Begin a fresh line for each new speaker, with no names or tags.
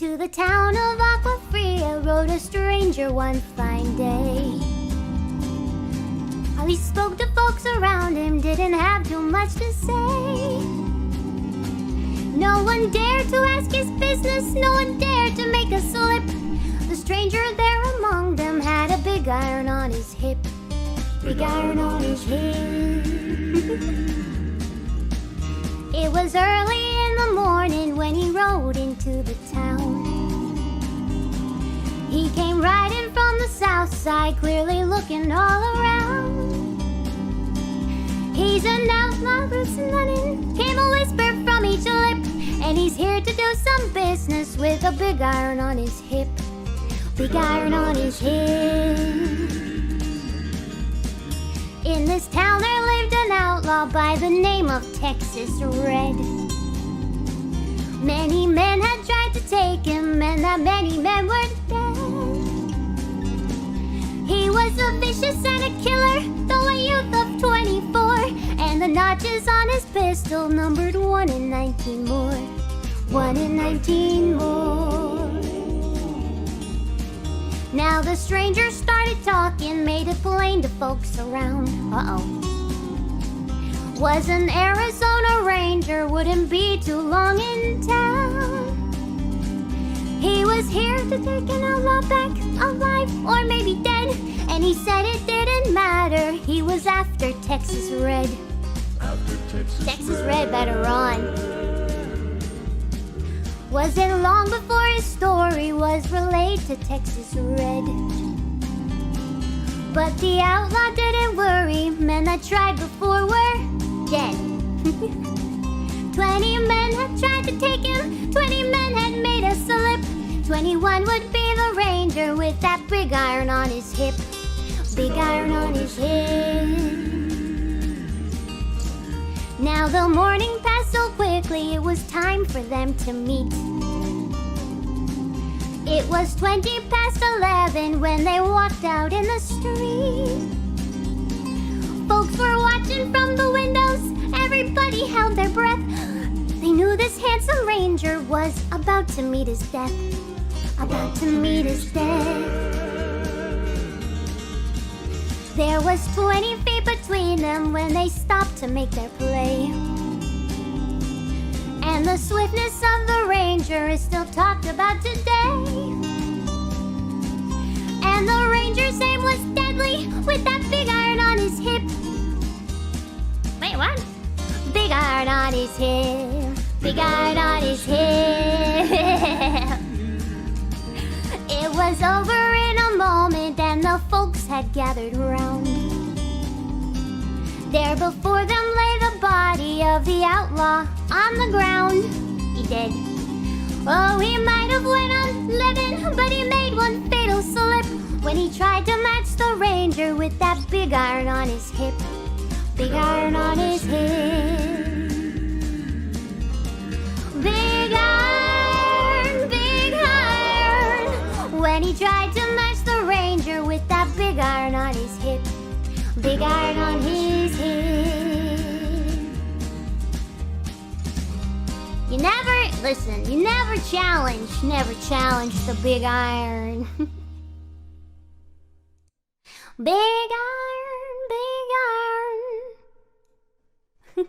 To the town of Aquafria rode a stranger one fine day. While he spoke to folks around him, didn't have too much to say. No one dared to ask his business, no one dared to make a slip. The stranger there among them had a big iron on his hip. Big iron on his hip. It was early in the morning when he rode into the town. He came riding from the south side, clearly looking all around. He's an outlaw, roots running, came a whisper from each lip. And he's here to do some business with a big iron on his hip. Big iron on his hip. In this town there lived an outlaw by the name of Texas Red. Many men had tried to take him, and that many men were dead. He was a vicious and a killer, though a youth of 24. And the notches on his pistol numbered 1 in 19 more. 1 in 19 more. Now the stranger started talking, made it plain to folks around. Was an Arizona Ranger, wouldn't be too long in town. He was here to take an outlaw back, alive or maybe dead. And he said it didn't matter, he was after Texas Red. Texas Red better run. Wasn't long before his story was relayed to Texas Red. But the outlaw didn't worry, men that tried before were dead. 20 men had tried to take him, 20 men had made a slip. 21 would be the ranger with that big iron on his hip. Big iron on his hip. Now the morning passed so quickly, it was time for them to meet. It was 20 past 11 when they walked out in the street. Folks were watching from the windows, everybody held their breath. They knew this handsome ranger was about to meet his death. About to meet his death. There was 20 feet between them when they stopped to make their play. And the swiftness of the ranger is still talked about today. And the ranger's aim was deadly with that big iron on his hip. Wait, what? Big iron on his hip. Big iron on his hip. It was over in a moment and the folks had gathered round. There before them lay the body of the outlaw on the ground. He did. Oh, he might have went on living, but he made one fatal slip when he tried to match the ranger with that big iron on his hip. Big iron on his hip. Big iron, big iron. When he tried to match the ranger with that big iron on his hip. Big iron on his hip. You never, listen, you never challenge the big iron. Big iron, big iron.